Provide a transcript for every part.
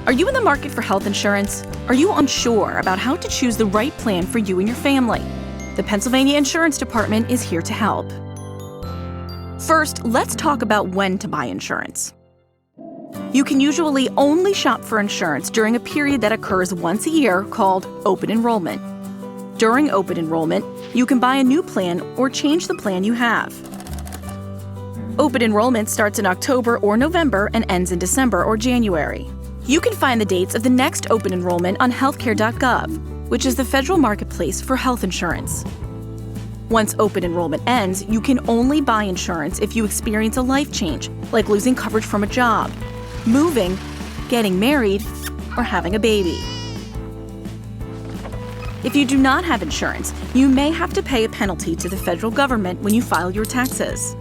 Are you in the market for health insurance? Are you unsure about how to choose the right plan for you and your family? The Pennsylvania Insurance Department is here to help. First, let's talk about when to buy insurance. You can usually only shop for insurance during a period that occurs once a year called open enrollment. During open enrollment, you can buy a new plan or change the plan you have. Open enrollment starts in October or November and ends in December or January. You can find the dates of the next open enrollment on healthcare.gov, which is the federal marketplace for health insurance. Once open enrollment ends, you can only buy insurance if you experience a life change, like losing coverage from a job, moving, getting married, or having a baby. If you do not have insurance, you may have to pay a penalty to the federal government when you file your taxes.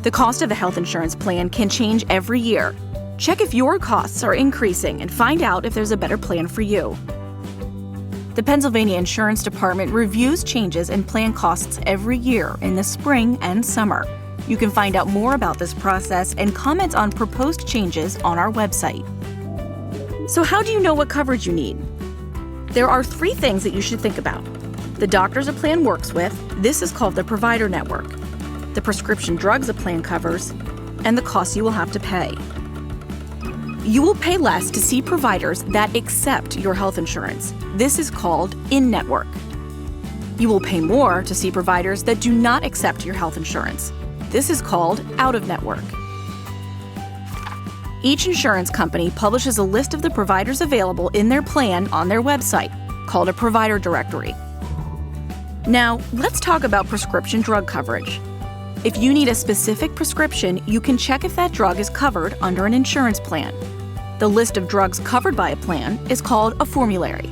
The cost of a health insurance plan can change every year. Check if your costs are increasing and find out if there's a better plan for you. The Pennsylvania Insurance Department reviews changes in plan costs every year in the spring and summer. You can find out more about this process and comment on proposed changes on our website. So how do you know what coverage you need? There are 3 things that you should think about. The doctors a plan works with, this is called the provider network, the prescription drugs a plan covers, and the costs you will have to pay. You will pay less to see providers that accept your health insurance. This is called in-network. You will pay more to see providers that do not accept your health insurance. This is called out-of-network. Each insurance company publishes a list of the providers available in their plan on their website, called a provider directory. Now, let's talk about prescription drug coverage. If you need a specific prescription, you can check if that drug is covered under an insurance plan. The list of drugs covered by a plan is called a formulary.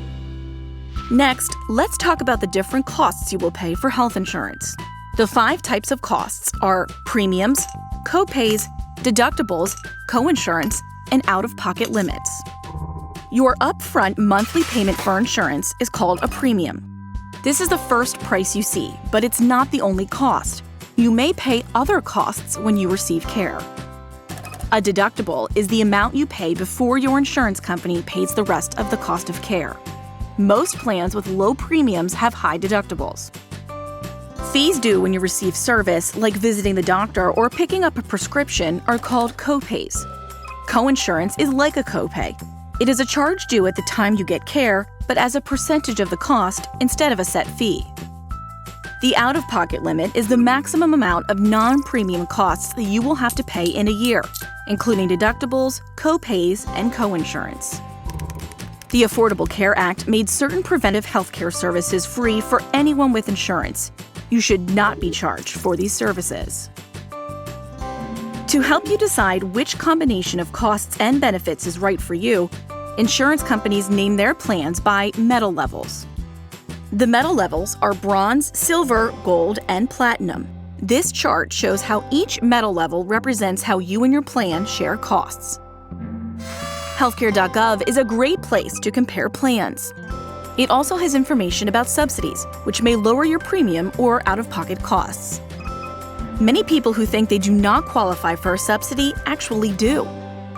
Next, let's talk about the different costs you will pay for health insurance. The 5 types of costs are premiums, co-pays, deductibles, coinsurance, and out-of-pocket limits. Your upfront monthly payment for insurance is called a premium. This is the first price you see, but it's not the only cost. You may pay other costs when you receive care. A deductible is the amount you pay before your insurance company pays the rest of the cost of care. Most plans with low premiums have high deductibles. Fees due when you receive service, like visiting the doctor or picking up a prescription, are called copays. Coinsurance is like a copay. It is a charge due at the time you get care, but as a percentage of the cost instead of a set fee. The out-of-pocket limit is the maximum amount of non-premium costs that you will have to pay in a year, including deductibles, co-pays, and coinsurance. The Affordable Care Act made certain preventive health care services free for anyone with insurance. You should not be charged for these services. To help you decide which combination of costs and benefits is right for you, insurance companies name their plans by metal levels. The metal levels are bronze, silver, gold, and platinum. This chart shows how each metal level represents how you and your plan share costs. Healthcare.gov is a great place to compare plans. It also has information about subsidies, which may lower your premium or out-of-pocket costs. Many people who think they do not qualify for a subsidy actually do.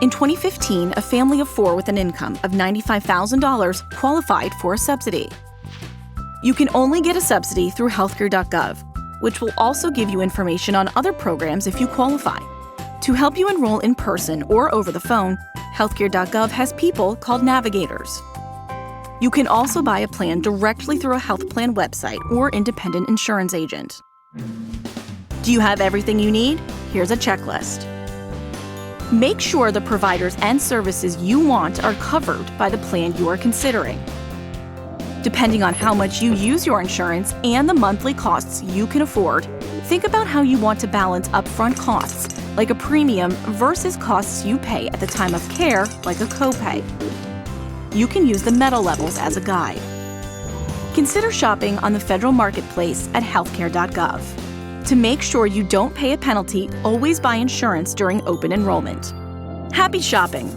In 2015, a family of 4 with an income of $95,000 qualified for a subsidy. You can only get a subsidy through healthcare.gov, which will also give you information on other programs if you qualify. To help you enroll in person or over the phone, healthcare.gov has people called navigators. You can also buy a plan directly through a health plan website or independent insurance agent. Do you have everything you need? Here's a checklist. Make sure the providers and services you want are covered by the plan you are considering. Depending on how much you use your insurance and the monthly costs you can afford, think about how you want to balance upfront costs, like a premium, versus costs you pay at the time of care, like a copay. You can use the metal levels as a guide. Consider shopping on the federal marketplace at healthcare.gov. To make sure you don't pay a penalty, always buy insurance during open enrollment. Happy shopping!